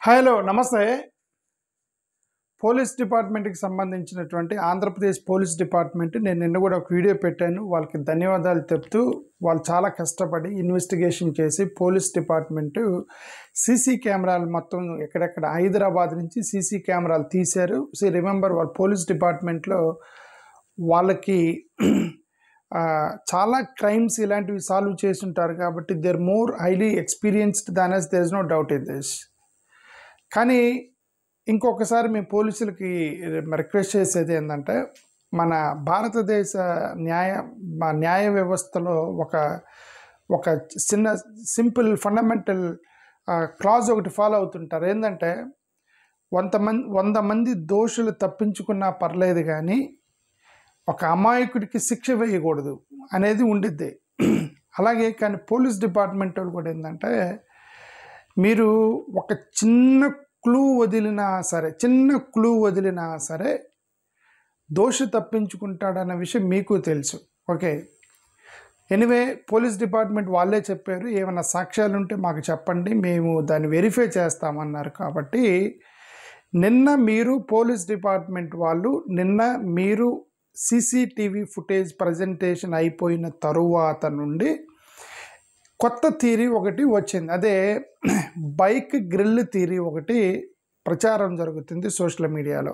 Hello నమస్తే. Police డిపార్ట్మెంట్‌కి సంబంధించినటువంటి ఆంధ్రప్రదేశ్ పోలీస్ డిపార్ట్మెంట్ నేను నిన్న కూడా ఒక వీడియో పెట్టాను. వాళ్ళకి ధన్యవాదాలు చెప్తూ వాళ్ళు చాలా కష్టపడి ఇన్వెస్టిగేషన్ చేసి పోలీస్ డిపార్ట్మెంట్ సీసీ కెమెరాలు మొత్తం ఎక్కడెక్కడ హైదరాబాద్ నుంచి సీసీ కెమెరాలు తీశారు. రిమెంబర్ వాళ్ళ పోలీస్ డిపార్ట్మెంట్‌లో వాళ్ళకి చాలా క్రైమ్స్ ఇలాంటివి సాల్వ్ చేసుంటారు కాబట్టి they are more highly experienced than us there is no doubt in this. కానీ ఇంకొకసారి మేము పోలీసులకి రిక్వెస్ట్ చేసేది ఏంటంటే, మన భారతదేశ న్యాయ వ్యవస్థలో ఒక చిన్న సింపుల్ ఫండమెంటల్ క్లాజ్ ఒకటి ఫాలో అవుతుంటారు. ఏంటంటే 100 మంది దోషులు తప్పించుకున్నా పర్లేదు కానీ ఒక అమాయకుడికి శిక్ష వేయకూడదు అనేది ఉండిద్ది. అలాగే కానీ పోలీస్ డిపార్ట్మెంట్ వాళ్ళు కూడా ఏంటంటే, మీరు ఒక చిన్న క్లూ వదిలినా సరే దోషి తప్పించుకుంటాడన్న విషయం మీకు తెలుసు. ఓకే, ఎనీవే పోలీస్ డిపార్ట్మెంట్ వాళ్ళే చెప్పారు, ఏమైనా సాక్ష్యాలు ఉంటే మాకు చెప్పండి, మేము దాన్ని వెరిఫై చేస్తామన్నారు. కాబట్టి పోలీస్ డిపార్ట్మెంట్ వాళ్ళు మీరు సీసీటీవీ ఫుటేజ్ ప్రజెంటేషన్ అయిపోయిన తరువాత నుండి కొత్త థియరీ ఒకటి వచ్చింది. అదే బైక్ గ్రిల్ థియరీ ఒకటి ప్రచారం జరుగుతుంది సోషల్ మీడియాలో.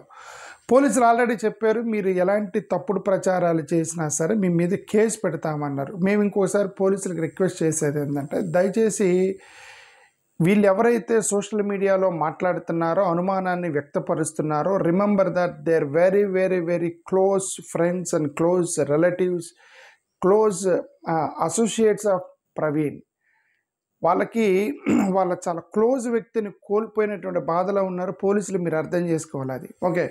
పోలీసులు ఆల్రెడీ చెప్పారు, మీరు ఎలాంటి తప్పుడు ప్రచారాలు చేసినా సరే మీ మీద కేసు పెడతామన్నారు. మేము ఇంకోసారి పోలీసులకు రిక్వెస్ట్ చేసేది ఏంటంటే, దయచేసి వీళ్ళు ఎవరైతే సోషల్ మీడియాలో మాట్లాడుతున్నారో, అనుమానాన్ని వ్యక్తపరుస్తున్నారో, remember that they are very very very close friends and close relatives, close associates of Praveen. వాళ్ళ చాలా క్లోజ్ వ్యక్తిని కోల్పోయినటువంటి బాధలో ఉన్నారు. పోలీసులు మీరు అర్థం చేసుకోవాలి అది. ఓకే,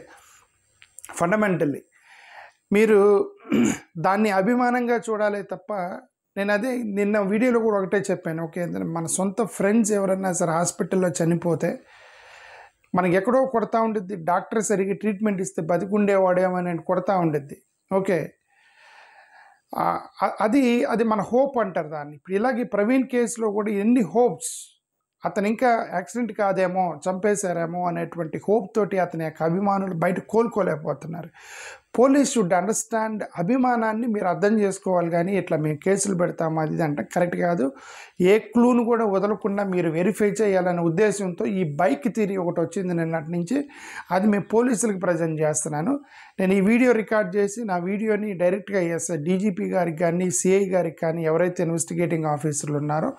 ఫండమెంటల్లీ మీరు దాన్ని అభిమానంగా చూడాలి తప్ప, నేను అదే నిన్న వీడియోలో కూడా ఒకటే చెప్పాను. ఓకే, మన సొంత ఫ్రెండ్స్ ఎవరన్నా సరే హాస్పిటల్లో చనిపోతే మనకి ఎక్కడో కొడతా ఉండిద్ది, డాక్టర్ సరిగ్గా ట్రీట్మెంట్ ఇస్తే బతికుండేవాడేమని కొడతా ఉండిద్ది. ఓకే, అది మన హోప్ అంటారు దాన్ని. ఇప్పుడు ఇలాగే ప్రవీణ్ కేసులో కూడా ఎన్ని హోప్స్, అతను ఇంకా యాక్సిడెంట్ కాదేమో, చంపేశారేమో అనేటువంటి హోప్ తోటి అతని యొక్క అభిమానులు బయట కోలుకోలేకపోతున్నారు. పోలీస్ షుడ్ అండర్స్టాండ్, అభిమానాన్ని మీరు అర్థం చేసుకోవాలి. కానీ ఇట్లా మేము కేసులు పెడతాము అది అంటే కరెక్ట్ కాదు. ఏ క్లూను కూడా వదలకుండా మీరు వెరిఫై చేయాలనే ఉద్దేశంతో ఈ బైక్ థియరీ ఒకటి వచ్చింది నిన్నటి నుంచి. అది మేము పోలీసులకు ప్రజెంట్ చేస్తున్నాను. నేను ఈ వీడియో రికార్డ్ చేసి నా వీడియోని డైరెక్ట్గా డీజీపీ గారికి కానీ సిఐ గారికి కానీ ఎవరైతే ఇన్వెస్టిగేటింగ్ ఆఫీసర్లు ఉన్నారో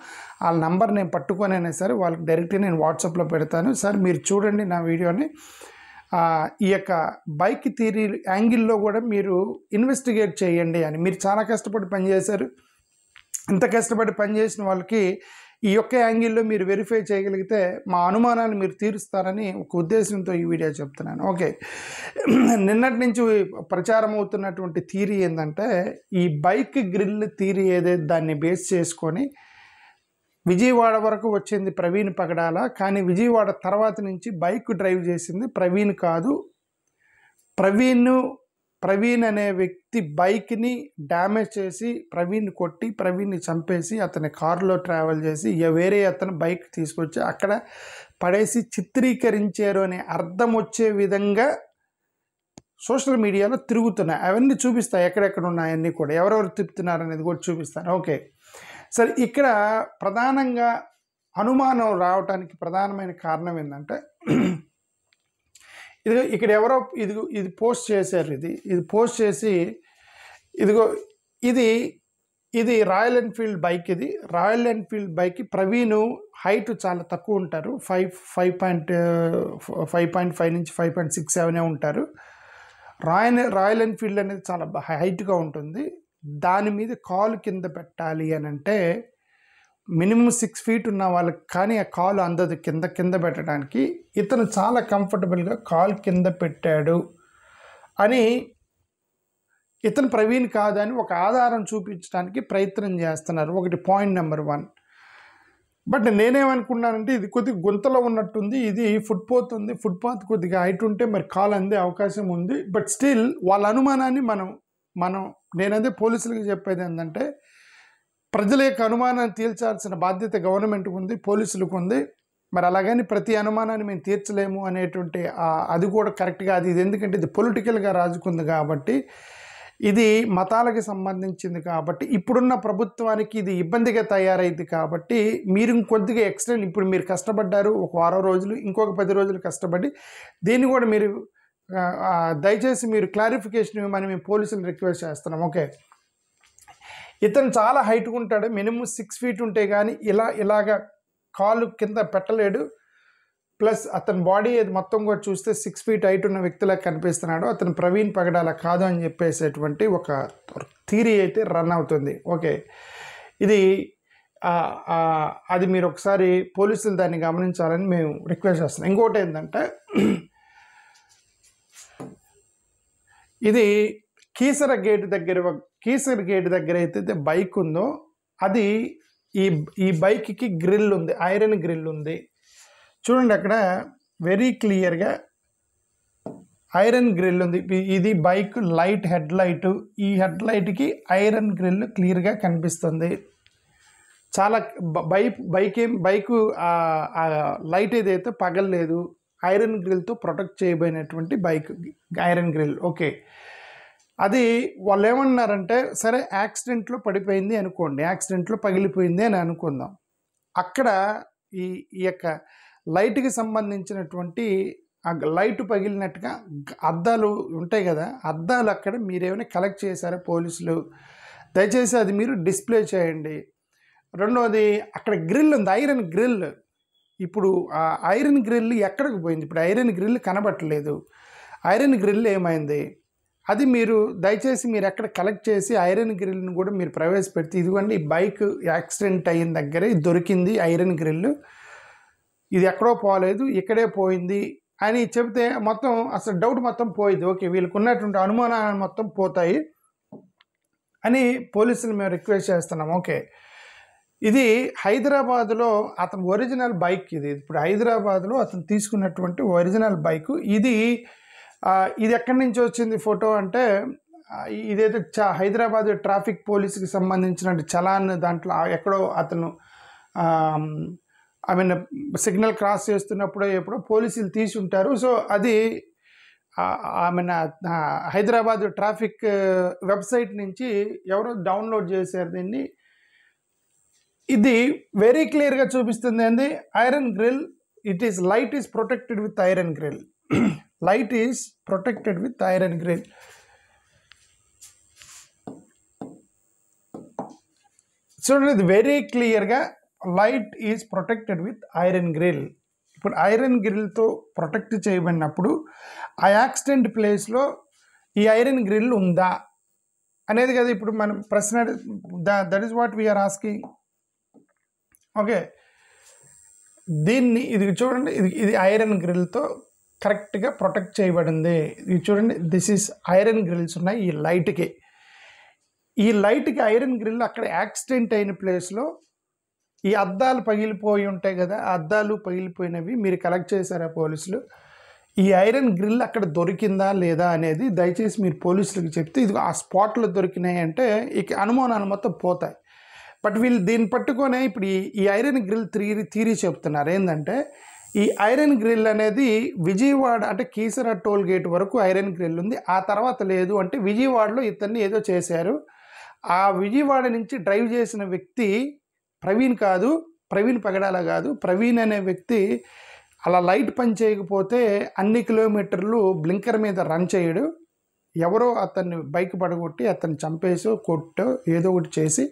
వాళ్ళ నంబర్ నేను పట్టుకొనైనా సరే వాళ్ళకి డైరెక్ట్గా నేను వాట్సాప్లో పెడతాను. సార్ మీరు చూడండి నా వీడియోని, ఈ యొక్క బైక్ థియరీ యాంగిల్లో కూడా మీరు ఇన్వెస్టిగేట్ చేయండి అని. మీరు చాలా కష్టపడి పనిచేశారు. ఇంత కష్టపడి పనిచేసిన వాళ్ళకి ఈ యొక్క యాంగిల్లో మీరు వెరిఫై చేయగలిగితే మా అనుమానాలు మీరు తీరుస్తారని ఒక ఉద్దేశంతో ఈ వీడియో చెప్తున్నాను. ఓకే, నిన్నటి నుంచి ప్రచారం అవుతున్నటువంటి థియరీ ఏంటంటే, ఈ బైక్ గ్రిల్ థియరీ ఏదైతే దాన్ని బేస్ చేసుకొని విజయవాడ వరకు వచ్చింది ప్రవీణ్ పగడాల. కానీ విజయవాడ తర్వాత నుంచి బైక్ డ్రైవ్ చేసింది ప్రవీణ్ కాదు. ప్రవీణ్ అనే వ్యక్తి బైక్ని డ్యామేజ్ చేసి ప్రవీణ్ కొట్టి ప్రవీణ్ని చంపేసి అతని కారులో ట్రావెల్ చేసి వేరే అతను బైక్ తీసుకొచ్చి అక్కడ పడేసి చిత్రీకరించారు అనే అర్థం వచ్చే విధంగా సోషల్ మీడియాలో తిరుగుతున్నాయి. అవన్నీ చూపిస్తాయి, ఎక్కడెక్కడ ఉన్నాయన్నీ కూడా, ఎవరెవరు తిప్పుతున్నారు అనేది కూడా చూపిస్తాను. ఓకే, సరే, ఇక్కడ ప్రధానంగా అనుమానం రావడానికి ప్రధానమైన కారణం ఏంటంటే, ఇక్కడ ఎవరో ఇది పోస్ట్ చేశారు. ఇది పోస్ట్ చేసి ఇది రాయల్ ఎన్ఫీల్డ్ బైక్. ఇది royal Enfield bike. Praveen height చాలా తక్కువ ఉంటారు, 5.5 నుంచి 5.67 ఉంటారు. రాయల్ ఎన్ఫీల్డ్ అనేది చాలా హైట్గా ఉంటుంది. దాని మీద కాలు కింద పెట్టాలి అని అంటే మినిమం 6 feet ఉన్న వాళ్ళకి కానీ ఆ కాలు అందదు కింద పెట్టడానికి. ఇతను చాలా కంఫర్టబుల్గా కాలు కింద పెట్టాడు అని, ఇతను ప్రవీణ్ కాదని ఒక ఆధారం చూపించడానికి ప్రయత్నం చేస్తున్నారు. ఒకటి పాయింట్ నెంబర్ 1. బట్ నేనేమనుకున్నానంటే, ఇది కొద్దిగా గుంతలో ఉన్నట్టుంది, ఇది ఫుట్పాత్ కొద్దిగా హైట్ ఉంటే మరి కాలు అందే అవకాశం ఉంది. బట్ స్టిల్ వాళ్ళ అనుమానాన్ని నేనదే పోలీసులకు చెప్పేది ఏంటంటే, ప్రజల యొక్క అనుమానాన్ని తీల్చాల్సిన బాధ్యత గవర్నమెంట్కి ఉంది, పోలీసులకు ఉంది. మరి అలాగని ప్రతి అనుమానాన్ని మేము తీర్చలేము అనేటువంటి అది కూడా కరెక్ట్ కాదు. ఇది ఎందుకంటే ఇది పొలిటికల్గా రాజుకుంది కాబట్టి, ఇది మతాలకు సంబంధించింది కాబట్టి, ఇప్పుడున్న ప్రభుత్వానికి ఇది ఇబ్బందిగా తయారైంది కాబట్టి, మీరు ఇంకొద్దిగా ఎక్స్టెండ్, ఇప్పుడు మీరు కష్టపడ్డారు ఒక వారం రోజులు, ఇంకొక 10 రోజులు కష్టపడి దీన్ని కూడా మీరు దయచేసి మీరు క్లారిఫికేషన్ ఇవ్వమని మేము పోలీసులు రిక్వెస్ట్ చేస్తున్నాం. ఓకే, ఇతను చాలా హైట్గా ఉంటాడు, మినిమం 6 feet ఉంటే కానీ ఇలాగా కాలు కింద పెట్టలేడు. ప్లస్ అతని బాడీ అది మొత్తం కూడా చూస్తే 6 feet హైట్ ఉన్న వ్యక్తిలా కనిపిస్తున్నాడు. అతను ప్రవీణ్ పగడాల కాదు అని చెప్పేసేటువంటి ఒక థియరీ అయితే రన్ అవుతుంది. ఓకే, ఇది అది మీరు ఒకసారి పోలీసులు దాన్ని గమనించాలని మేము రిక్వెస్ట్ చేస్తున్నాం. ఇంకోటి ఏంటంటే, ఇది కీసర గేట్ దగ్గర అయితే బైక్ ఉందో, అది ఈ బైక్కి గ్రిల్ ఉంది, ఐరన్ గ్రిల్ ఉంది. చూడండి అక్కడ వెరీ క్లియర్గా ఐరన్ గ్రిల్ ఉంది. ఇది బైక్ లైట్, హెడ్ లైట్. ఈ హెడ్ లైట్కి ఐరన్ గ్రిల్ క్లియర్గా కనిపిస్తుంది. చాలా బైక్ లైట్ ఏదైతే పగలలేదు, ఐరన్ గ్రిల్తో ప్రొటెక్ట్ చేయబడినటువంటి బైక్ ఐరన్ గ్రిల్. ఓకే, అది వాళ్ళు ఏమన్నారంటే, సరే యాక్సిడెంట్లో పడిపోయింది అనుకోండి, యాక్సిడెంట్లో పగిలిపోయింది అని అనుకుందాం. అక్కడ ఈ యొక్క లైట్కి సంబంధించినటువంటి ఆ లైట్ పగిలినట్టుగా అద్దాలు ఉంటాయి కదా, అద్దాలు అక్కడ మీరేమైనా కలెక్ట్ చేశారా పోలీసులు? దయచేసి అది మీరు డిస్ప్లే చేయండి. రెండవది, అక్కడ గ్రిల్ ఉంది, ఐరన్ గ్రిల్. ఇప్పుడు ఆ ఐరన్ గ్రిల్ ఎక్కడికి పోయింది? ఇప్పుడు ఐరన్ గ్రిల్ కనబట్టలేదు. ఐరన్ గ్రిల్ ఏమైంది? అది మీరు దయచేసి మీరు ఎక్కడ కలెక్ట్ చేసి ఐరన్ గ్రిల్ని కూడా మీరు ప్రవేశపెడితే, ఇదిగోండి ఈ బైక్ యాక్సిడెంట్ అయిన దగ్గరే దొరికింది ఐరన్ గ్రిల్, ఇది ఎక్కడో పోలేదు, ఇక్కడే పోయింది అని చెబితే మొత్తం అసలు డౌట్ మొత్తం పోయింది. ఓకే, వీళ్ళకు ఉన్నటువంటి అనుమానాలు మొత్తం పోతాయి అని పోలీసులు మేము రిక్వెస్ట్ చేస్తున్నాం. ఓకే, ఇది హైదరాబాద్లో అతను ఒరిజినల్ బైక్. ఇది ఇప్పుడు హైదరాబాద్లో అతను తీసుకున్నటువంటి ఒరిజినల్ బైక్. ఇది ఎక్కడి నుంచి వచ్చింది ఫోటో అంటే, ఇదైతే హైదరాబాద్ ట్రాఫిక్ పోలీసుకి సంబంధించిన చలాన్ దాంట్లో ఎక్కడో అతను సిగ్నల్ క్రాస్ చేస్తున్నప్పుడో ఎప్పుడో పోలీసులు తీసి ఉంటారు. సో అది హైదరాబాద్ ట్రాఫిక్ వెబ్సైట్ నుంచి ఎవరో డౌన్లోడ్ చేశారు దీన్ని. ఇది వెరీ క్లియర్గా చూపిస్తుంది ఏంది, iron grill. It is light is protected with iron grill. Light is protected with iron grill. చూడండి, ఇది వెరీ క్లియర్గా light is protected with iron grill. ఇప్పుడు ఐరన్ గ్రిల్తో ప్రొటెక్ట్ చేయబడినప్పుడు ఆ యాక్సిడెంట్ ప్లేస్లో ఈ ఐరన్ గ్రిల్ ఉందా అనేది కదా ఇప్పుడు మనం ప్రశ్న. That is what we are asking. Okay, దీన్ని ఇది చూడండి, ఇది ఐరన్ గ్రిల్తో కరెక్ట్గా ప్రొటెక్ట్ చేయబడింది. ఇది చూడండి, దిస్ ఈస్ ఐరన్ గ్రిల్స్ ఉన్నాయి ఈ లైట్కి. ఈ లైట్కి ఐరన్ గ్రిల్ అక్కడ యాక్సిడెంట్ అయిన ప్లేస్లో ఈ అద్దాలు పగిలిపోయి ఉంటాయి కదా, ఆ అద్దాలు పగిలిపోయినవి మీరు కలెక్ట్ చేశారా పోలీసులు? ఈ ఐరన్ గ్రిల్ అక్కడ దొరికిందా లేదా అనేది దయచేసి మీరు పోలీసులకు చెప్తే, ఇది ఆ స్పాట్లో దొరికినాయి అంటే ఇక అనుమానాలు మొత్తం పోతాయి. బట్ వీళ్ళు దీన్ని పట్టుకొనే ఇప్పుడు ఈ ఐరన్ గ్రిల్ థియరీ చెప్తున్నారు. ఏంటంటే, ఈ ఐరన్ గ్రిల్ అనేది విజయవాడ అంటే కీసర టోల్ గేట్ వరకు ఐరన్ గ్రిల్ ఉంది, ఆ తర్వాత లేదు. అంటే విజయవాడలో ఇతన్ని ఏదో చేశారు. ఆ విజయవాడ నుంచి డ్రైవ్ చేసిన వ్యక్తి ప్రవీణ్ కాదు, ప్రవీణ్ పగడాల కాదు, ప్రవీణ్ అనే వ్యక్తి అలా లైట్ పని చేయకపోతే అన్ని కిలోమీటర్లు బ్లింకర్ మీద రన్ చేయడు. ఎవరో అతన్ని బైక్ పడగొట్టి అతన్ని చంపేసో కొట్టో ఏదో ఒకటి చేసి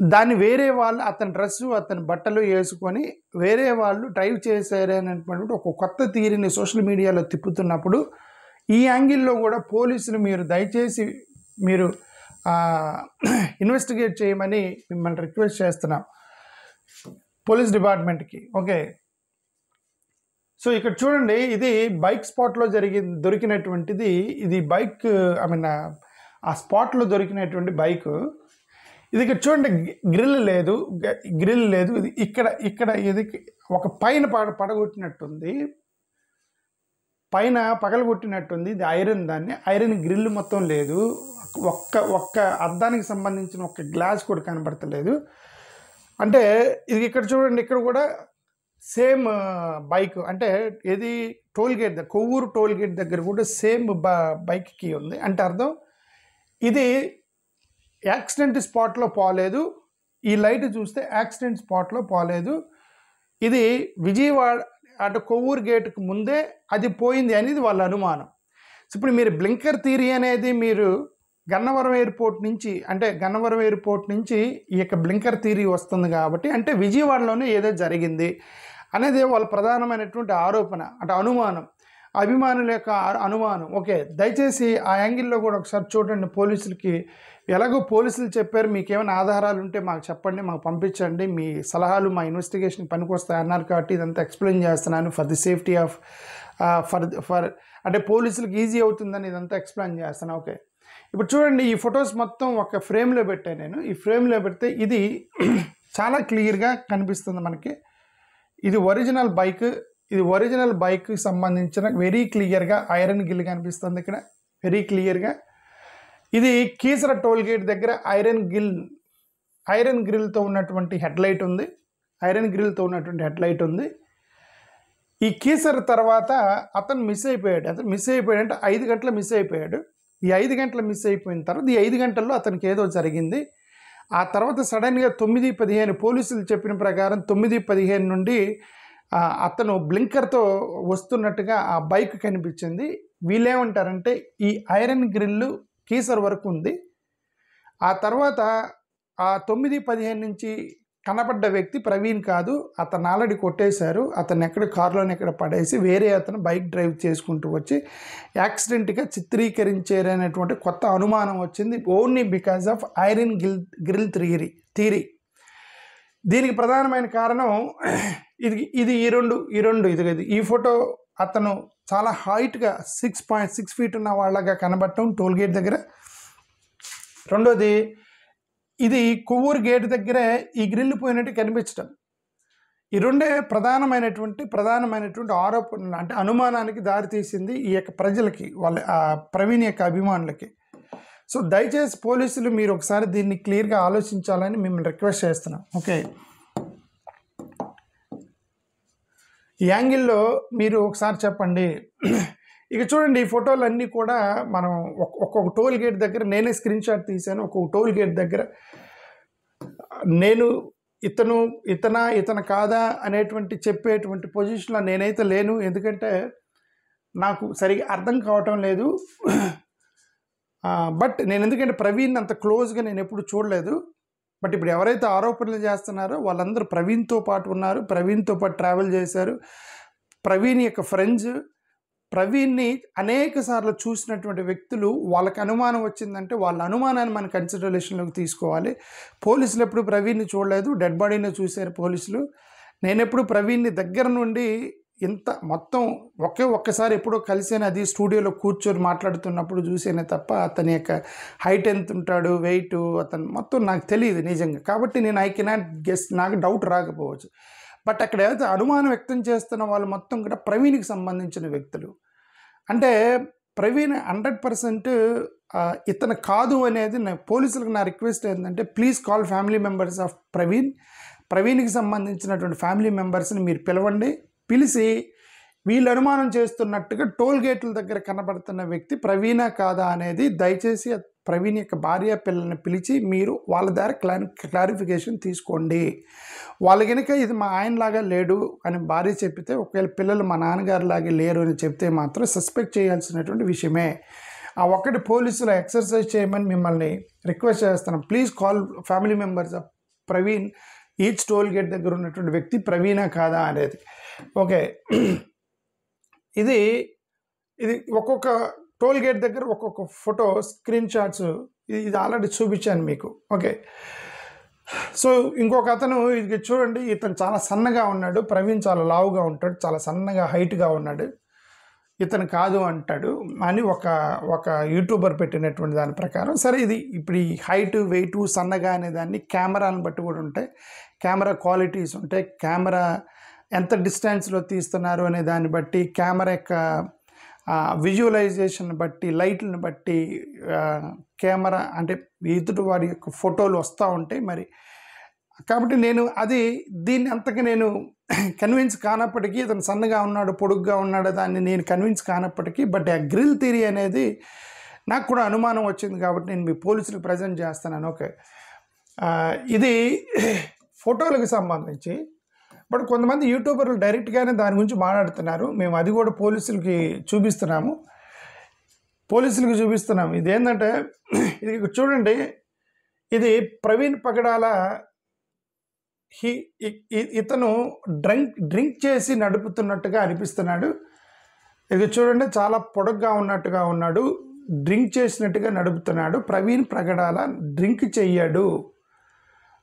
దాన్ని వేరే వాళ్ళు అతని డ్రెస్సు అతని బట్టలు వేసుకొని వేరే వాళ్ళు డ్రైవ్ చేశారనేటువంటి ఒక కొత్త థియరీని సోషల్ మీడియాలో తిప్పుతున్నప్పుడు ఈ యాంగిల్లో కూడా పోలీసులు మీరు దయచేసి మీరు ఇన్వెస్టిగేట్ చేయమని మిమ్మల్ని రిక్వెస్ట్ చేస్తున్నాం పోలీస్ డిపార్ట్మెంట్కి. ఓకే, సో ఇక్కడ చూడండి, ఇది బైక్ స్పాట్లో దొరికినటువంటిది. ఇది బైక్ ఆ స్పాట్లో దొరికినటువంటి బైక్. ఇది ఇక్కడ చూడండి, గ్రిల్ లేదు. ఇది ఇక్కడ ఇది ఒక పైన పడగొట్టినట్టుంది, పైన పగలగొట్టినట్టుంది. ఇది ఐరన్, దాన్ని ఐరన్ గ్రిల్ మొత్తం లేదు. ఒక్క అద్దానికి సంబంధించిన ఒక గ్లాస్ కూడా కనబడతలేదు. అంటే ఇది ఇక్కడ చూడండి, ఇక్కడ కూడా సేమ్ బైక్ అంటే ఏది టోల్ గేట్ దగ్గర, కొవ్వూరు టోల్ గేట్ దగ్గర కూడా సేమ్ బైక్కి ఉంది. అంటే అర్థం ఇది యాక్సిడెంట్ స్పాట్లో పోలేదు. ఈ లైట్ చూస్తే యాక్సిడెంట్ స్పాట్లో పోలేదు. ఇది విజయవాడ అటు కొవ్వూరు గేటుకు ముందే అది పోయింది అనేది వాళ్ళ అనుమానం. ఇప్పుడు మీరు బ్లింకర్ థియరీ అనేది మీరు గన్నవరం ఎయిర్పోర్ట్ నుంచి, అంటే గన్నవరం ఎయిర్పోర్ట్ నుంచి ఈ యొక్క బ్లింకర్ థియరీ వస్తుంది కాబట్టి అంటే విజయవాడలోనే ఏదో జరిగింది అనేది వాళ్ళ ప్రధానమైనటువంటి ఆరోపణ, అంటే అనుమానం, అభిమానుల యొక్క అనుమానం. ఓకే, దయచేసి ఆ యాంగిల్లో కూడా ఒకసారి చూడండి. పోలీసులకి ఎలాగో పోలీసులు చెప్పారు, మీకు ఏమైనా ఆధారాలు ఉంటే మాకు చెప్పండి, మాకు పంపించండి, మీ సలహాలు మా ఇన్వెస్టిగేషన్కి పనికొస్తాయి అన్నారు కాబట్టి ఇదంతా ఎక్స్ప్లెయిన్ చేస్తున్నాను. For the safety of for అంటే పోలీసులకు ఈజీ అవుతుందని ఇదంతా ఎక్స్ప్లెయిన్ చేస్తాను. ఓకే, ఇప్పుడు చూడండి, ఈ ఫొటోస్ మొత్తం ఒక ఫ్రేమ్లో పెట్టాను నేను. ఈ ఫ్రేమ్లో పెడితే ఇది చాలా క్లియర్గా కనిపిస్తుంది మనకి. ఇది ఒరిజినల్ బైక్, ఇది ఒరిజినల్ బైక్కి సంబంధించిన వెరీ క్లియర్గా ఐరన్ గిల్ కనిపిస్తుంది ఇక్కడ వెరీ క్లియర్గా. ఇది కీసర టోల్ గేట్ దగ్గర ఐరన్ గ్రిల్తో ఉన్నటువంటి హెడ్లైట్ ఉంది. ఐరన్ గ్రిల్తో ఉన్నటువంటి హెడ్లైట్ ఉంది. ఈ కీసర తర్వాత అతను మిస్ అయిపోయాడు. అతను మిస్ అయిపోయాడు అంటే 5 గంటలు మిస్ అయిపోయాడు. ఈ 5 గంటలు మిస్ అయిపోయిన తర్వాత ఈ 5 గంటల్లో అతనికి ఏదో జరిగింది. ఆ తర్వాత సడన్గా 9:15 పోలీసులు చెప్పిన ప్రకారం 9:15 నుండి అతను బ్లింకర్తో వస్తున్నట్టుగా ఆ బైక్ కనిపించింది. వీళ్ళేమంటారంటే ఈ ఐరన్ గ్రిల్లు కీసర్ వరకు ఉంది. ఆ తర్వాత ఆ 9:15 నుంచి కనపడ్డ వ్యక్తి ప్రవీణ్ కాదు, అతను ఆల్రెడీ కొట్టేశారు. అతను ఎక్కడ కారులోనే ఎక్కడ పడేసి వేరే అతను బైక్ డ్రైవ్ చేసుకుంటూ వచ్చి యాక్సిడెంట్గా చిత్రీకరించారనేటువంటి కొత్త అనుమానం వచ్చింది, only because of iron grill theory. దీనికి ప్రధానమైన కారణం ఇది ఈ ఫోటో అతను చాలా హైట్గా 6.6 feet ఉన్న వాళ్ళగా కనబడటం టోల్ గేట్ దగ్గర. రెండోది, ఇది కొవ్వూరు గేట్ దగ్గరే ఈ గ్రిల్ పోయినట్టు కనిపించడం. ఈ రెండే ప్రధానమైనటువంటి ఆరోపణలు, అంటే అనుమానానికి దారితీసింది ఈ యొక్క ప్రజలకి, వాళ్ళ ప్రవీణ్ యొక్క అభిమానులకి. సో దయచేసి పోలీసులు మీరు ఒకసారి దీన్ని క్లియర్గా ఆలోచించాలని మిమ్మల్ని రిక్వెస్ట్ చేస్తున్నాం. ఓకే, ఈ యాంగిల్లో మీరు ఒకసారి చెప్పండి. ఇక చూడండి, ఈ ఫోటోలన్నీ కూడా మనం ఒక్కొక్క టోల్ గేట్ దగ్గర నేనే స్క్రీన్ షాట్ తీశాను. ఒక్కొక్క టోల్ గేట్ దగ్గర నేను ఇతను కాదా అనేటువంటి చెప్పేటువంటి పొజిషన్లో నేనైతే లేను. ఎందుకంటే నాకు సరిగా అర్థం కావటం లేదు. బట్ నేను ఎందుకంటే ప్రవీణ్ అంత క్లోజ్గా నేను ఎప్పుడు చూడలేదు. బట్ ఇప్పుడు ఎవరైతే ఆరోపణలు చేస్తున్నారో వాళ్ళందరూ ప్రవీణ్తో పాటు ఉన్నారు, ప్రవీణ్తో పాటు ట్రావెల్ చేశారు. ప్రవీణ్ యొక్క ఫ్రెండ్స్, ప్రవీణ్ని అనేక సార్లు చూసినటువంటి వ్యక్తులు, వాళ్ళకి అనుమానం వచ్చిందంటే వాళ్ళ అనుమానాన్ని మన కన్సిడరేషన్లోకి తీసుకోవాలి. పోలీసులు ఎప్పుడు ప్రవీణ్ని చూడలేదు, డెడ్ బాడీని చూశారు పోలీసులు. నేను ఎప్పుడు ప్రవీణ్ని దగ్గర నుండి ఇంత మొత్తం ఒక్కసారి ఎప్పుడో కలిసాను, అది స్టూడియోలో కూర్చొని మాట్లాడుతున్నప్పుడు చూసానే తప్ప అతని యొక్క హైట్ ఎంత ఉంటాడు, వెయిట్, అతను మొత్తం నాకు తెలియదు నిజంగా. కాబట్టి నేను ఐ కెనాట్ గెస్, నాకు డౌట్ రాకపోవచ్చు. బట్ అక్కడ ఏదైతే అనుమానం వ్యక్తం చేస్తున్న వాళ్ళు మొత్తం కూడా ప్రవీణ్కి సంబంధించిన వ్యక్తులు. అంటే ప్రవీణ్ 100% ఇతను కాదు అనేది పోలీసులకు నా రిక్వెస్ట్ ఏంటంటే, please call family members of ప్రవీణ్కి సంబంధించినటువంటి ఫ్యామిలీ మెంబర్స్ని మీరు పిలిచి వీళ్ళు అనుమానం చేస్తున్నట్టుగా టోల్ గేట్ల దగ్గర కనబడుతున్న వ్యక్తి ప్రవీణ కాదా అనేది దయచేసి ప్రవీణ్ యొక్క భార్య పిల్లల్ని పిలిచి మీరు వాళ్ళ ద్వారా క్లారిఫికేషన్ తీసుకోండి. వాళ్ళు కనుక ఇది మా ఆయనలాగా లేడు అని భార్య చెప్పితే, ఒకవేళ పిల్లలు మా నాన్నగారిలాగే లేరు అని చెప్తే మాత్రం సస్పెక్ట్ చేయాల్సినటువంటి విషయమే. ఆ ఒక్కటి పోలీసులు ఎక్సర్సైజ్ చేయమని మిమ్మల్ని రిక్వెస్ట్ చేస్తున్నాం. Please call family members of Praveen, each toll gate దగ్గర ఉన్నటువంటి వ్యక్తి ప్రవీణ కాదా అనేది. ఓకే, ఇది ఒక్కొక్క టోల్ గేట్ దగ్గర ఒక్కొక్క ఫోటో స్క్రీన్ షాట్స్ ఇది ఆల్రెడీ చూపించాను మీకు. ఓకే, సో ఇంకొక అతను ఇది చూడండి, ఇతను చాలా సన్నగా ఉన్నాడు, ప్రవీణ్ చాలా లావుగా ఉంటాడు, చాలా సన్నగా హైట్గా ఉన్నాడు, ఇతను కాదు అంటాడు అని ఒక యూట్యూబర్ పెట్టినటువంటి దాని ప్రకారం. సరే, ఇది ఇప్పుడు ఈ హైట్, వెయిట్, సన్నగా అనే దాన్ని కెమెరాలను బట్టి కూడా ఉంటాయి, కెమెరా క్వాలిటీస్ ఉంటాయి, కెమెరా ఎంత డిస్టెన్స్లో తీస్తున్నారు అనే దాన్ని బట్టి, కెమెరా యొక్క విజువలైజేషన్ బట్టి, లైట్లను బట్టి కెమెరా అంటే ఎదుటి వారి యొక్క ఫోటోలు వస్తూ ఉంటాయి. మరి కాబట్టి నేను దీన్ని అంతగా నేను కన్విన్స్ కానప్పటికీ, ఇతను సన్నగా ఉన్నాడు, పొడుగ్గా ఉన్నాడు, దాన్ని నేను కన్విన్స్ కానప్పటికీ, బట్ ఆ గ్రిల్ థియరీ అనేది నాకు కూడా అనుమానం వచ్చింది కాబట్టి నేను మీ పోలీసులకు ప్రజెంట్ చేస్తున్నాను. ఓకే, ఇది ఫోటోలకు సంబంధించి. బట్ కొంతమంది యూట్యూబర్లు డైరెక్ట్గానే దాని గురించి మాట్లాడుతున్నారు. మేము అది కూడా పోలీసులకి చూపిస్తున్నాము. ఇదేంటంటే ఇది చూడండి, ఇది ప్రవీణ్ పగడాల. ఇతను డ్రింక్ చేసి నడుపుతున్నట్టుగా అనిపిస్తున్నాడు. ఇది చూడండి, చాలా పొడగ్గా ఉన్నట్టుగా ఉన్నాడు, డ్రింక్ చేసినట్టుగా నడుపుతున్నాడు. ప్రవీణ్ పగడాల డ్రింక్ చెయ్యడు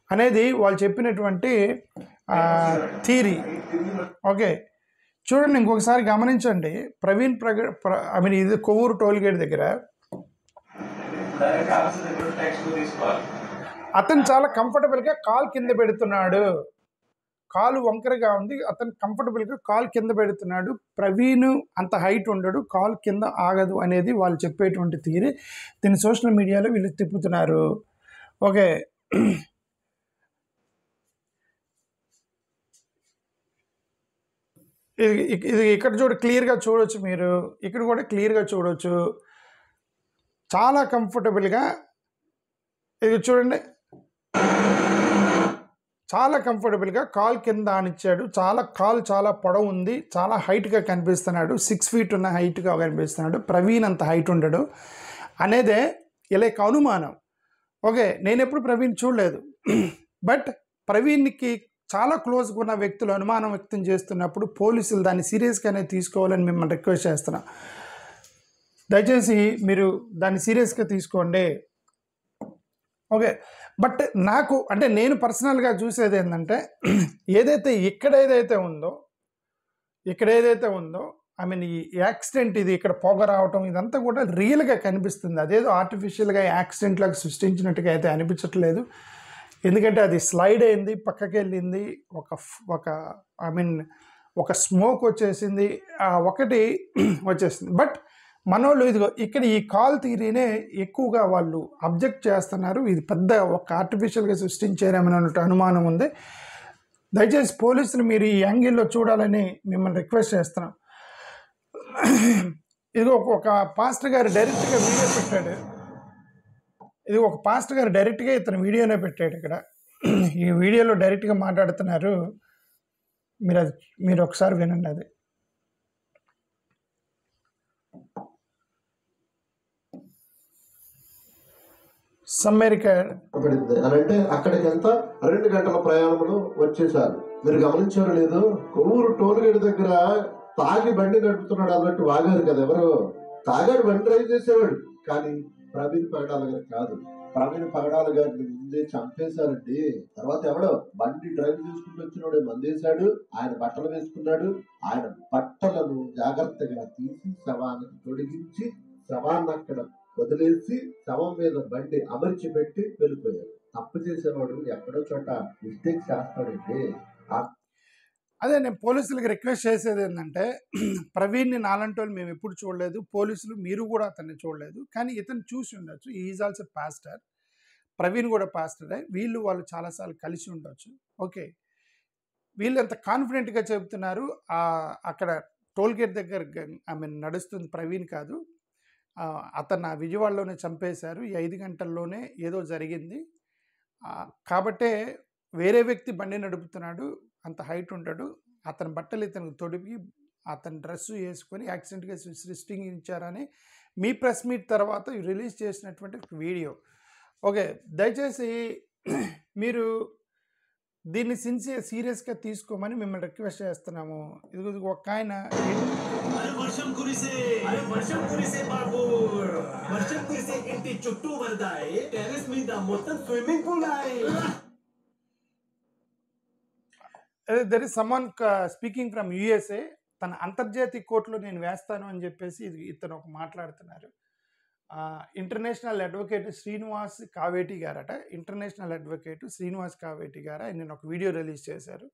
అనేది వాళ్ళు చెప్పినటువంటి థీరీ. ఓకే, చూడండి, ఇంకొకసారి గమనించండి. ప్రవీణ్ ఇది కొవ్వూరు టోల్గేట్ దగ్గర అతను చాలా కంఫర్టబుల్గా కాలు కింద పెడుతున్నాడు. కాలు వంకరగా ఉంది, అతను కంఫర్టబుల్గా కాలు కింద పెడుతున్నాడు. ప్రవీణ్ అంత హైట్ ఉండడు, కాలు కింద ఆగదు అనేది వాళ్ళు చెప్పేటువంటి థియరీ. దీన్ని సోషల్ మీడియాలో వీళ్ళు తిప్పుతున్నారు. ఓకే, ఇది ఇక్కడ క్లియర్గా చూడవచ్చు. మీరు ఇక్కడ కూడా క్లియర్గా చూడవచ్చు. చాలా కంఫర్టబుల్గా, ఇది చూడండి, చాలా కంఫర్టబుల్గా కాలు కింద ఆనిచ్చాడు. కాలు చాలా పొడవు ఉంది, చాలా హైట్గా కనిపిస్తున్నాడు. 6 feet ఉన్న హైట్గా కనిపిస్తున్నాడు. ప్రవీణ్ అంత హైట్ ఉండడు అనేదే ఇలా అనుమానం. ఓకే, నేను ఎప్పుడు ప్రవీణ్ చూడలేదు, బట్ ప్రవీణ్కి చాలా క్లోజ్గా ఉన్న వ్యక్తులు అనుమానం వ్యక్తం చేస్తున్నప్పుడు పోలీసులు దాన్ని సీరియస్గానే తీసుకోవాలని మిమ్మల్ని రిక్వెస్ట్ చేస్తున్నాం. దయచేసి మీరు దాన్ని సీరియస్గా తీసుకోండి. ఓకే, బట్ నేను పర్సనల్గా చూసేది ఏంటంటే, ఇక్కడ ఏదైతే ఉందో ఈ యాక్సిడెంట్, ఇది ఇక్కడ పొగ రావటం, ఇదంతా కూడా రియల్గా కనిపిస్తుంది. అదేదో ఆర్టిఫిషియల్గా యాక్సిడెంట్ లాగా సృష్టించినట్టుగా అయితే అనిపించట్లేదు. ఎందుకంటే అది స్లైడ్ అయింది, పక్కకి వెళ్ళింది, ఒక స్మోక్ వచ్చేసింది, ఒకటి వచ్చేసింది. బట్ మనోళ్ళు ఇదిగో ఇక్కడ ఈ కాల్ థియరీనే ఎక్కువగా వాళ్ళు అబ్జెక్ట్ చేస్తున్నారు. ఇది పెద్ద ఒక ఆర్టిఫిషియల్గా సృష్టించారేమని అనుమానం ఉంది. దయచేసి పోలీసులు మీరు ఈ యాంగిల్లో చూడాలని మిమ్మల్ని రిక్వెస్ట్ చేస్తున్నాం. ఇది ఒక పాస్టర్ గారు డైరెక్ట్గా వీడియో పెట్టాడు. ఇతను వీడియోనే పెట్టాడు. ఇక్కడ ఈ వీడియోలో డైరెక్ట్గా మాట్లాడుతున్నారు. మీరు ఒకసారి వినండి. అది అమెరికా అంటే అక్కడికి ఎంత 2 గంటల ప్రయాణంలో వచ్చేసారు. మీరు గమనించారు లేదు, కొవ్వూరు టోల్గేట్ దగ్గర తాగి బండి నడుపుతున్నాడు అన్నట్టు వాగారు కదా. ఎవరు తాగాడు, బండి డ్రైవ్ చేసేవాడు. కానీ ప్రవీణ్ పగడాల గారు కాదు. ప్రవీణ్ పగడాల గారిని ముందే చంపేశారండి. తర్వాత ఎవడో బండి డ్రైవ్ చేసుకుంటూ వచ్చినోడే మందేశాడు. ఆయన బట్టలు వేసుకున్నాడు. ఆయన బట్టలను జాగ్రత్తగా తీసి శవానికి తొడిగించి శవాన్ని అక్కడ వదిలేసి శవం మీద బండి అమర్చి పెట్టి వెళ్ళిపోయారు. తప్పు చేసేవాడు ఎక్కడో చోట మిస్టేక్ చేస్తాడండి. అదే నేను పోలీసులకు రిక్వెస్ట్ చేసేది ఏంటంటే, ప్రవీణ్ని నాలంటి వాళ్ళు మేము ఎప్పుడు చూడలేదు, పోలీసులు మీరు కూడా అతన్ని చూడలేదు, కానీ ఇతను చూసి ఉండొచ్చు. ఈజ్ ఆల్సో పాస్టర్, ప్రవీణ్ కూడా పాస్టరే. వాళ్ళు చాలాసార్లు కలిసి ఉండొచ్చు. ఓకే, వీళ్ళు ఎంత కాన్ఫిడెంట్గా చెబుతున్నారు. అక్కడ టోల్గేట్ దగ్గర నడుస్తుంది ప్రవీణ్ కాదు, అతను విజయవాడలోనే చంపేశారు. ఈ 5 గంటల్లోనే ఏదో జరిగింది. కాబట్టే వేరే వ్యక్తి బండి నడుపుతున్నాడు, అంత హైట్ ఉంటాడు, అతని బట్టలు ఇతనికి తొడిపి అతని డ్రెస్సు వేసుకొని యాక్సిడెంట్గా సృష్టించారని మీ ప్రెస్ మీట్ తర్వాత రిలీజ్ చేసినటువంటి వీడియో. ఓకే, దయచేసి మీరు దీన్ని సీరియస్గా తీసుకోమని మిమ్మల్ని రిక్వెస్ట్ చేస్తున్నాము. ఇది ఒక ఆయన there is someone speaking from USA. తన అంతర్జాతీయ కోర్టులో నేను వేస్తాను అని చెప్పేసి ఇతను మాట్లాడుతున్నారు. ఇంటర్నేషనల్ అడ్వకేట్ శ్రీనివాస్ కావేటి గారట. ఆయన ఒక వీడియో రిలీజ్ చేశారు.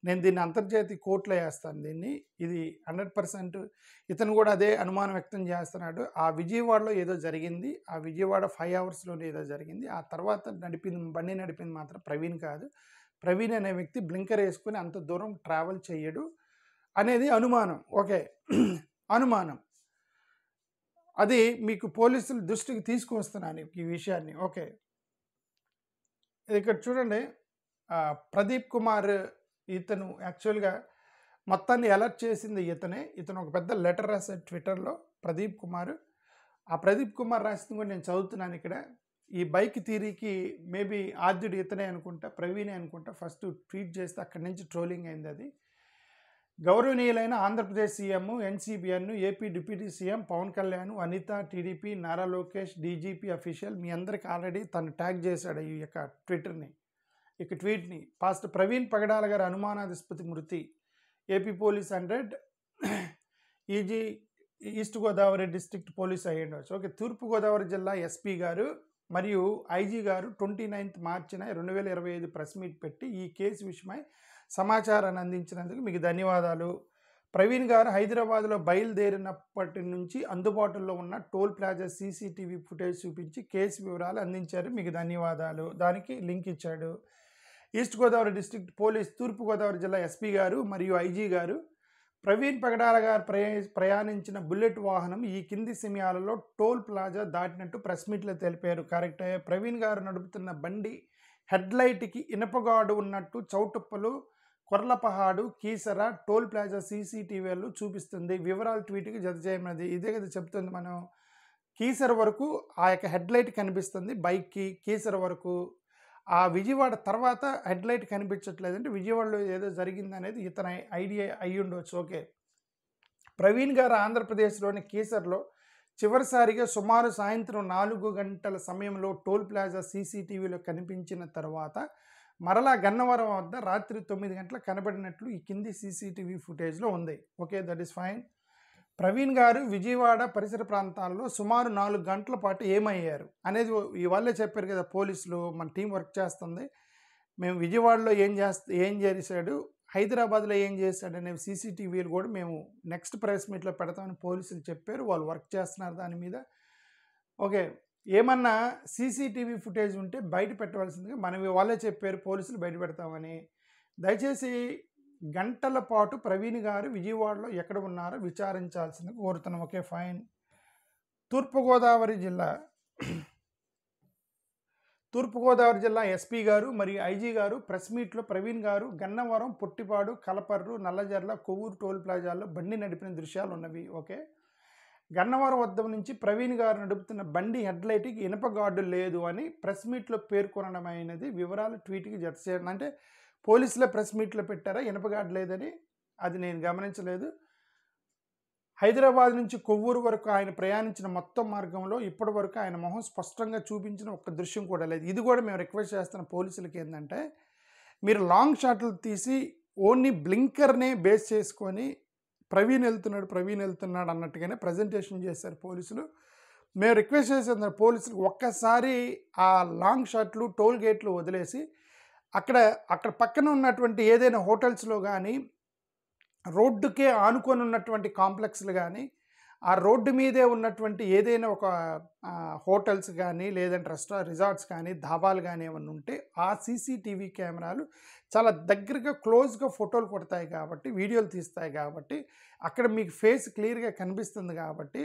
నేను దీన్ని అంతర్జాతీయ కోర్టులో వేస్తాను దీన్ని. ఇది 100% ఇతను కూడా అదే అనుమానం వ్యక్తం చేస్తున్నాడు. ఆ విజయవాడలో ఏదో జరిగింది, ఆ విజయవాడ 5 hours ఏదో జరిగింది. ఆ తర్వాత బండి నడిపింది మాత్రం ప్రవీణ్ కాదు. ప్రవీణ్ అనే వ్యక్తి బ్లింకర్ వేసుకుని అంత దూరం ట్రావెల్ చేయడు అనేది అనుమానం. ఓకే, అనుమానం. అది మీకు పోలీసుల దృష్టికి తీసుకువస్తున్నాను ఈ విషయాన్ని. ఓకే, ఇక్కడ చూడండి, ప్రదీప్ కుమార్ ఇతను యాక్చువల్గా మొత్తాన్ని అలర్ట్ చేసింది ఇతనే. ఇతను ఒక పెద్ద లెటర్ రాశాడు ట్విట్టర్లో, ప్రదీప్ కుమార్. ఆ ప్రదీప్ కుమార్ రాసింది కూడా నేను చదువుతున్నాను ఇక్కడ. ఈ బైక్ థీరీకి మేబీ ఆద్యుడు ఇతనే అనుకుంటా, ప్రవీణే అనుకుంటా, ఫస్ట్ ట్వీట్ చేస్తే అక్కడి నుంచి ట్రోలింగ్ అయింది. అది గౌరవనీయులైన Andhra Pradesh CM, NCBN, AP deputy CM Pawan Kalyan, Anitha, TDP, Nara Lokesh, DGP official, మీ అందరికి ఆల్రెడీ తను ట్యాగ్ చేశాడు ఈ యొక్క ట్వీట్ని. పాస్ట్ ప్రవీణ్ పగడాల గారి అనుమానాస్పద మృతి, AP police 100, easy east Godavari district police అయ్యి ఉండవచ్చు. ఓకే, తూర్పుగోదావరి జిల్లా ఎస్పీ గారు మరియు ఐజీ గారు 29 మార్చిన 2025 ప్రెస్ మీట్ పెట్టి ఈ కేసు విషయమై సమాచారాన్ని అందించినందుకు మీకు ధన్యవాదాలు. ప్రవీణ్ గారు హైదరాబాద్లో బయలుదేరినప్పటి నుంచి అందుబాటులో ఉన్న టోల్ ప్లాజా సీసీటీవీ ఫుటేజ్ చూపించి కేసు వివరాలు అందించారు, మీకు ధన్యవాదాలు. దానికి లింక్ ఇచ్చాడు. ఈస్ట్ గోదావరి డిస్ట్రిక్ట్ పోలీస్ తూర్పుగోదావరి జిల్లా ఎస్పీ గారు మరియు ఐజీ గారు ప్రవీణ్ పగడాల గారు ప్రయాణించిన బుల్లెట్ వాహనం ఈ కింది సమయాలలో టోల్ ప్లాజా దాటినట్టు ప్రెస్ మీట్లో తెలిపారు. కరెక్టే. ప్రవీణ్ గారు నడుపుతున్న బండి హెడ్లైట్కి ఇనపగాడు ఉన్నట్టు చౌటుప్పలు, కొర్లపహాడు, కీసర టోల్ ప్లాజా సీసీటీవీలు చూపిస్తుంది. వివరాలు ట్వీట్కి జత చేయమన్నది. ఇదే కదా చెప్తుంది. మనం కీసర వరకు ఆ యొక్క హెడ్లైట్ కనిపిస్తుంది బైక్కి, కీసర వరకు. ఆ విజయవాడ తర్వాత హెడ్లైట్ కనిపించట్లేదంటే విజయవాడలో ఏదో జరిగింది అనేది ఇతని ఐడియా అయ్యి ఉండవచ్చు. ఓకే, ప్రవీణ్ గారు ఆంధ్రప్రదేశ్లోని కీసర్లో చివరిసారిగా సుమారు సాయంత్రం 4 గంటల సమయంలో టోల్ ప్లాజా సీసీటీవీలో కనిపించిన తర్వాత మరలా గన్నవరం వద్ద రాత్రి 9 గంటలకు కనబడినట్లు ఈ కింది సీసీటీవీ ఫుటేజ్లో ఉంది. Okay, that is fine. Praveen గారు విజయవాడ పరిసర ప్రాంతాల్లో సుమారు 4 గంటల పాటు ఏమయ్యారు అనేది ఇవాళే చెప్పారు కదా పోలీసులు. మన టీం వర్క్ చేస్తుంది. మేము విజయవాడలో ఏం చేశాడు, హైదరాబాద్లో ఏం చేశాడు అనే సీసీటీవీలు కూడా మేము నెక్స్ట్ ప్రెస్ మీట్లో పెడతామని పోలీసులు చెప్పారు. వాళ్ళు వర్క్ చేస్తున్నారు దాని మీద. ఓకే, ఏమన్నా సీసీటీవీ ఫుటేజ్ ఉంటే బయట పెట్టవలసిందిగా మనం వాళ్ళే చెప్పారు, పోలీసులు బయట పెడతామని. దయచేసి గంటల పాటు ప్రవీణ్ గారు విజయవాడలో ఎక్కడ ఉన్నారో విచారించాల్సిందిగా కోరుతున్నాం. Okay, fine. తూర్పుగోదావరి జిల్లా ఎస్పీ గారు మరియు ఐజీ గారు ప్రెస్ మీట్లో ప్రవీణ్ గారు గన్నవరం, పొట్టిపాడు, కలపర్రు, నల్లజర్ల, కొవ్వూరు టోల్ ప్లాజాల్లో బండి నడిపిన దృశ్యాలు ఉన్నవి. ఓకే, గన్నవరం వద్ద నుంచి ప్రవీణ్ గారు నడుపుతున్న బండి హెడ్లైట్కి ఇనప గార్డు లేదు అని ప్రెస్ మీట్లో పేర్కొనడమైనది. వివరాలు ట్వీట్కి జత చేయడం అంటే పోలీసులే ప్రెస్ మీట్లో పెట్టారా ఇనప గార్డు లేదని? అది నేను గమనించలేదు. హైదరాబాద్ నుంచి కొవ్వూరు వరకు ఆయన ప్రయాణించిన మొత్తం మార్గంలో ఇప్పటి వరకు ఆయన మొహం స్పష్టంగా చూపించిన ఒక్క దృశ్యం కూడా లేదు. ఇది కూడా మేము రిక్వెస్ట్ చేస్తున్న పోలీసులకి ఏంటంటే, మీరు లాంగ్ షాట్లు తీసి ఓన్లీ బ్లింకర్నే బేస్ చేసుకొని ప్రవీణ్ వెళ్తున్నాడు అన్నట్టుగానే ప్రజెంటేషన్ చేశారు పోలీసులు. మేము రిక్వెస్ట్ చేసేది పోలీసులు ఒక్కసారి ఆ లాంగ్ షాట్లు, టోల్ గేట్లు వదిలేసి అక్కడ పక్కన ఉన్నటువంటి ఏదైనా హోటల్స్లో కానీ, రోడ్డుకే ఆనుకొని ఉన్నటువంటి కాంప్లెక్స్లు కానీ, ఆ రోడ్డు మీదే ఉన్నటువంటి ఏదైనా ఒక హోటల్స్ కానీ, లేదంటే రిసార్ట్స్ కానీ, ధాబాలు కానీ ఏమన్నా ఉంటే ఆ సీసీటీవీ కెమెరాలు చాలా దగ్గరగా క్లోజ్గా ఫోటోలు కొడతాయి కాబట్టి, వీడియోలు తీస్తాయి కాబట్టి, అక్కడ మీకు ఫేస్ క్లియర్గా కనిపిస్తుంది కాబట్టి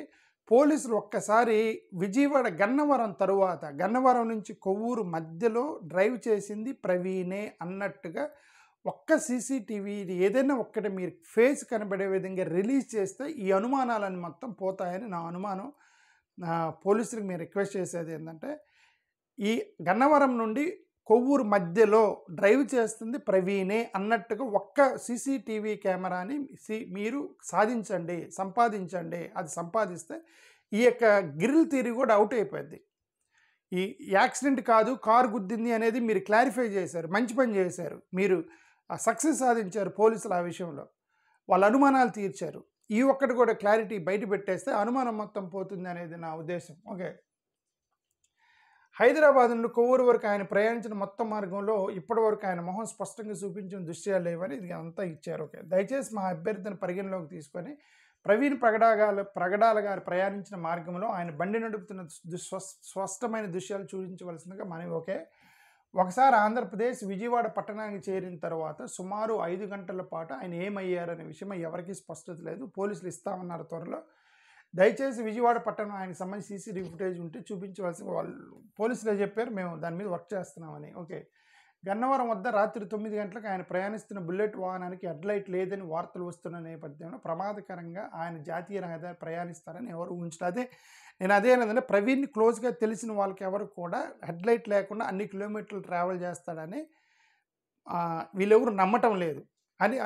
పోలీసులు ఒక్కసారి విజయవాడ గన్నవరం నుంచి కొవ్వూరు మధ్యలో డ్రైవ్ చేసింది ప్రవీణే అన్నట్టుగా ఒక్క సీసీటీవీ ఏదైనా ఒక్కటి మీరు ఫేస్ కనబడే విధంగా రిలీజ్ చేస్తే ఈ అనుమానాలను మొత్తం పోతాయని నా అనుమానం. పోలీసులకు మేము రిక్వెస్ట్ చేసేది ఏంటంటే, ఈ గన్నవరం నుండి కొవ్వూరు మధ్యలో డ్రైవ్ చేస్తుంది ప్రవీణే అన్నట్టుగా ఒక్క సీసీటీవీ కెమెరాని మీరు సంపాదించండి. అది సంపాదిస్తే ఈ యొక్క గ్రిల్ థియరీ కూడా అవుట్ అయిపోద్ది. ఈ యాక్సిడెంట్ కాదు, కారు గుద్దింది అనేది మీరు క్లారిఫై చేశారు, మంచి పని చేశారు, మీరు సక్సెస్ సాధించారు పోలీసులు. ఆ విషయంలో వాళ్ళ అనుమానాలు తీర్చారు. ఈ ఒక్కటి కూడా క్లారిటీ బయట పెట్టేస్తే అనుమానం మొత్తం పోతుంది అనేది నా ఉద్దేశం. ఓకే, హైదరాబాద్ నుండి కొవ్వూరు వరకు ఆయన ప్రయాణించిన మొత్తం మార్గంలో ఇప్పటి వరకు ఆయన మొహం స్పష్టంగా చూపించిన దృశ్యాలు లేవని ఇది అంతా ఇచ్చారు. ఓకే, దయచేసి మా అభ్యర్థిని పరిగణలోకి తీసుకొని ప్రవీణ్ పగడాల గారు ప్రయాణించిన మార్గంలో ఆయన బండి నడుపుతున్న స్పష్టమైన దృశ్యాలు చూపించవలసిందిగా మనవి. ఓకే, ఒకసారి ఆంధ్రప్రదేశ్ విజయవాడ పట్టణానికి చేరిన తర్వాత సుమారు 5 గంటల పాటు ఆయన ఏమయ్యారనే విషయం ఎవరికీ స్పష్టత లేదు. పోలీసులు ఇస్తామన్నారు త్వరలో. దయచేసి విజయవాడ పట్టణం ఆయనకు సంబంధించి సీసీటీవీ ఫుటేజ్ ఉంటే చూపించవలసిన వాళ్ళు పోలీసులే చెప్పారు, మేము దాని మీద వర్క్ చేస్తున్నామని. ఓకే, గన్నవరం వద్ద రాత్రి 9 గంటలకు ఆయన ప్రయాణిస్తున్న బుల్లెట్ వాహనానికి హెడ్లైట్ లేదని వార్తలు వస్తున్న నేపథ్యంలో ప్రమాదకరంగా ఆయన జాతీయ రహదారి ప్రయాణిస్తారని ఎవరు ఊహించలేదు. నేను అదే ఏంటంటే ప్రవీణ్ని క్లోజ్గా తెలిసిన వాళ్ళకి ఎవరు కూడా హెడ్లైట్ లేకుండా అన్ని కిలోమీటర్లు ట్రావెల్ చేస్తాడని వీళ్ళెవరు నమ్మటం లేదు.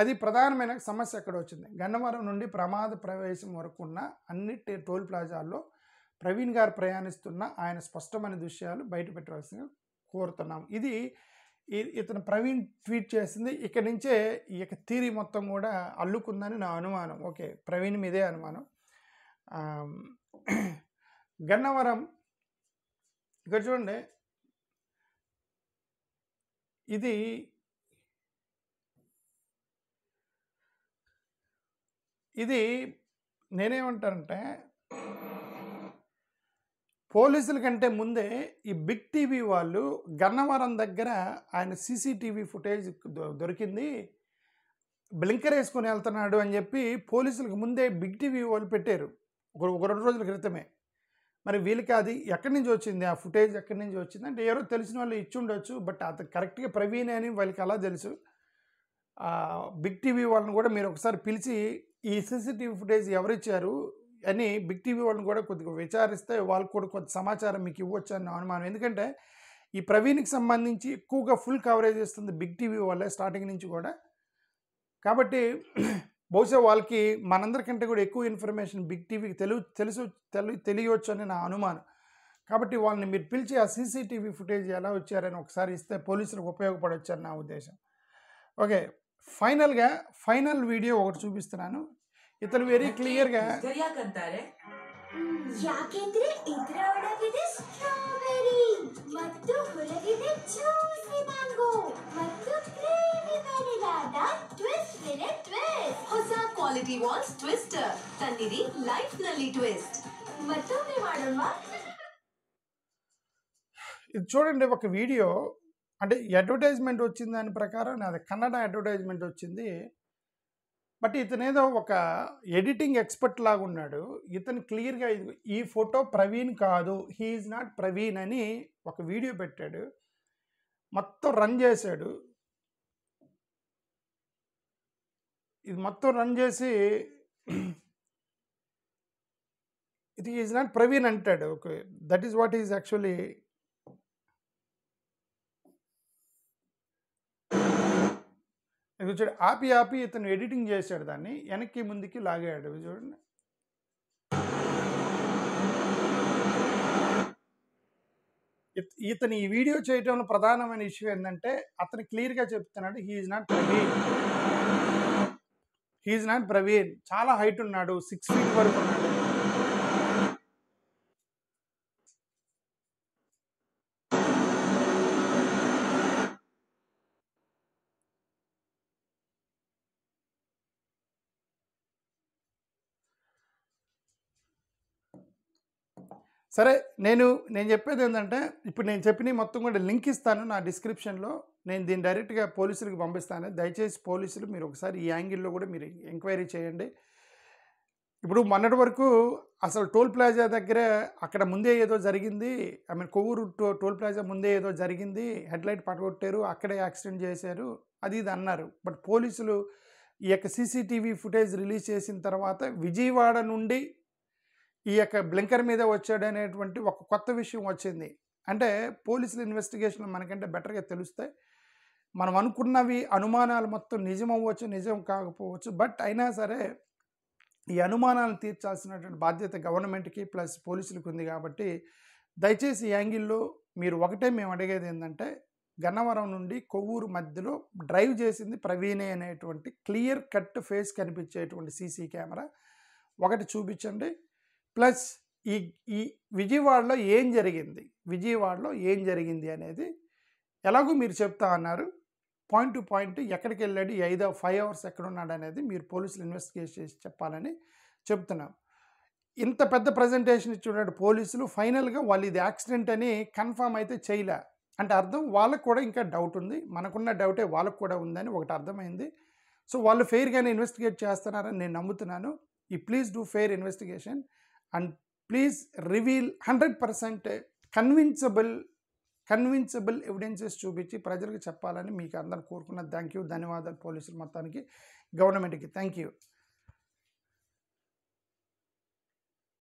అది ప్రధానమైన సమస్య అక్కడ వచ్చింది. గన్నవరం నుండి ప్రమాద ప్రవేశం వరకు ఉన్న అన్ని టోల్ ప్లాజాల్లో ప్రవీణ్ గారు ప్రయాణిస్తున్న ఆయన స్పష్టమైన దృశ్యాలు బయట పెట్టవలసిందిగా కోరుతున్నాం. ఇది ఇతను ప్రవీణ్ ట్వీట్ చేసింది. ఇక్కడి నుంచే ఈ యొక్క థియరీ మొత్తం కూడా అల్లుకుందని నా అనుమానం. ఓకే, ప్రవీణ్ మీదే అనుమానం. గన్నవరం ఇక్కడ చూడండి, ఇది నేనేమంటానంటే పోలీసుల కంటే ముందే ఈ బిగ్ టీవీ వాళ్ళు గన్నవరం దగ్గర ఆయన సీసీటీవీ ఫుటేజ్ దొరికింది, బ్లింకర్ వేసుకొని వెళ్తున్నాడు అని చెప్పి పోలీసులకు ముందే బిగ్ టీవీ వాళ్ళు పెట్టారు ఒక 2 రోజుల క్రితమే. మరి వీళ్ళకి అది ఎక్కడి నుంచి వచ్చింది, ఆ ఫుటేజ్ ఎక్కడి నుంచి వచ్చింది అంటే ఎవరో తెలిసిన వాళ్ళు ఇచ్చి ఉండొచ్చు. బట్ అతను కరెక్ట్గా ప్రవీణ్ అని వాళ్ళకి అలా తెలుసు. బిగ్ టీవీ వాళ్ళని కూడా మీరు ఒకసారి పిలిచి ఈ సీసీటీవీ ఫుటేజ్ ఎవరిచ్చారు అని బిగ్ టీవీ వాళ్ళని కూడా కొద్దిగా విచారిస్తే వాళ్ళకు కూడా కొంత సమాచారం మీకు ఇవ్వచ్చు అని అనుమానం. ఎందుకంటే ఈ ప్రవీణ్కి సంబంధించి ఎక్కువగా ఫుల్ కవరేజ్ ఇస్తుంది బిగ్ టీవీ వాళ్ళే స్టార్టింగ్ నుంచి కూడా. కాబట్టి బహుశా వాళ్ళకి మనందరికంటే కూడా ఎక్కువ ఇన్ఫర్మేషన్ బిగ్ టీవీకి తెలియవచ్చు అని నా అనుమానం. కాబట్టి వాళ్ళని మీరు పిలిచి ఆ సీసీటీవీ ఫుటేజ్ ఎలా వచ్చారని ఒకసారి ఇస్తే పోలీసులకు ఉపయోగపడవచ్చు అని నా ఉద్దేశం. ఓకే, ఫైనల్ వీడియో ఒకటి చూపిస్తున్నాను. ఇతను వెరీ క్లియర్గా ಯಾಕೆಂದ್ರೆ ಇದ್ರ ಒಳಗಿದೆ ಸ್ಟ್ರಾಬೆರಿ ಮತ್ತು ಹೊರಗಿದೆ ಜ್ಯೂಸಿ ಮ್ಯಾಂಗೋ ಮತ್ತು ಕ್ರೀಮಿ ವೆನಿಲಾದ ಟ್ವಿಸ್ಟ್ ಮೇಲೆ ಟ್ವಿಸ್ಟ್. ಹೊಸ ಕ್ವಾಲಿಟಿ ವಾಲ್ಸ್ ಟ್ವಿಸ್ಟರ್ ತಂದಿರಿ ಲೈಫ್ ನಲ್ಲಿ ಟ್ವಿಸ್ಟ್. ಮತ್ತೊಮ್ಮೆ ಮಾಡೋಣ. ఇది చూడండి, ఒక వీడియో అంటే అడ్వర్టైజ్మెంట్ వచ్చింది దాని ప్రకారం నాది కన్నడ అడ్వర్టైజ్మెంట్ వచ్చింది. బట్ ఇతనేదో ఒక ఎడిటింగ్ ఎక్స్పర్ట్ లాగా ఉన్నాడు. ఇతను క్లియర్గా ఈ ఫోటో ప్రవీణ్ కాదు, హీఈస్ నాట్ ప్రవీణ్ అని ఒక వీడియో పెట్టాడు, మొత్తం రన్ చేశాడు. ఇది మొత్తం రన్ చేసి ఇది ఈజ్ నాట్ ప్రవీణ్ అంటాడు. Okay, that is what is actually. ఇది చూడండి, ఆపి ఇతను ఎడిటింగ్ చేశాడు, దాన్ని వెనక్కి ముందుకి లాగాడు. చూడండి, ఇతను ఈ వీడియో చేయటంలో ప్రధానమైన ఇష్యూ ఏంటంటే అతను క్లియర్గా చెప్తున్నాడు హీఈస్ నాట్ ప్రవీణ్. చాలా హైట్ ఉన్నాడు, 6 feet వరకు ఉన్నాడు. సరే, నేను చెప్పేది ఏంటంటే ఇప్పుడు నేను చెప్పిన మొత్తం కూడా లింక్ ఇస్తాను నా డిస్క్రిప్షన్లో. నేను దీన్ని డైరెక్ట్గా పోలీసులకు పంపిస్తాను. దయచేసి పోలీసులు మీరు ఒకసారి ఈ యాంగిల్లో కూడా మీరు ఎంక్వైరీ చేయండి. ఇప్పుడు మొన్నటి వరకు అసలు టోల్ ప్లాజా దగ్గర అక్కడ ముందే ఏదో జరిగింది, కొవ్వూరు టోల్ ప్లాజా ముందే ఏదో జరిగింది, హెడ్లైట్ పడగొట్టారు, అక్కడే యాక్సిడెంట్ చేశారు, అది ఇది అన్నారు. బట్ పోలీసులు ఈ యొక్క సీసీటీవీ ఫుటేజ్ రిలీజ్ చేసిన తర్వాత విజయవాడ నుండి ఈ యొక్క బ్లింకర్ మీద వచ్చాడు అనేటువంటి ఒక కొత్త విషయం వచ్చింది. అంటే పోలీసుల ఇన్వెస్టిగేషన్ మనకంటే బెటర్గా తెలుస్తాయి. మనం అనుకున్నవి అనుమానాలు మొత్తం నిజం అవ్వచ్చు, నిజం కాకపోవచ్చు. బట్ అయినా సరే ఈ అనుమానాలను తీర్చాల్సినటువంటి బాధ్యత గవర్నమెంట్కి ప్లస్ పోలీసులకు ఉంది. కాబట్టి దయచేసి ఈ యాంగిల్లో మీరు ఒకటే మేము అడిగేది ఏంటంటే గన్నవరం నుండి కొవ్వూరు మధ్యలో డ్రైవ్ చేసింది ప్రవీణే అనేటువంటి క్లియర్ కట్ ఫేస్ కనిపించేటువంటి సీసీ కెమెరా ఒకటి చూపించండి. ప్లస్ ఈ విజయవాడలో ఏం జరిగింది అనేది ఎలాగో మీరు చెప్తా అన్నారు, పాయింట్ టు పాయింట్ ఎక్కడికి వెళ్ళాడు, 5 hours ఎక్కడున్నాడు అనేది మీరు పోలీసులు ఇన్వెస్టిగేట్ చేసి చెప్పాలని చెప్తున్నాం. ఇంత పెద్ద ప్రజెంటేషన్ ఇచ్చున్నాడు పోలీసులు. ఫైనల్గా వాళ్ళు ఇది యాక్సిడెంట్ అని కన్ఫామ్ అయితే చేయలే. అంటే అర్థం వాళ్ళకు కూడా ఇంకా డౌట్ ఉంది, మనకున్న డౌటే వాళ్ళకు కూడా ఉందని ఒకటి అర్థమైంది. సో వాళ్ళు ఫెయిర్గానే ఇన్వెస్టిగేట్ చేస్తున్నారని నేను నమ్ముతున్నాను. ఈ please do fair investigation and please reveal 100% convincible evidences చూపించి ప్రజలకు చెప్పాలని మీకు అందరూ కోరుకున్న. థ్యాంక్ యూ, ధన్యవాదాలు పోలీసులు మొత్తానికి, గవర్నమెంట్కి థ్యాంక్ యూ.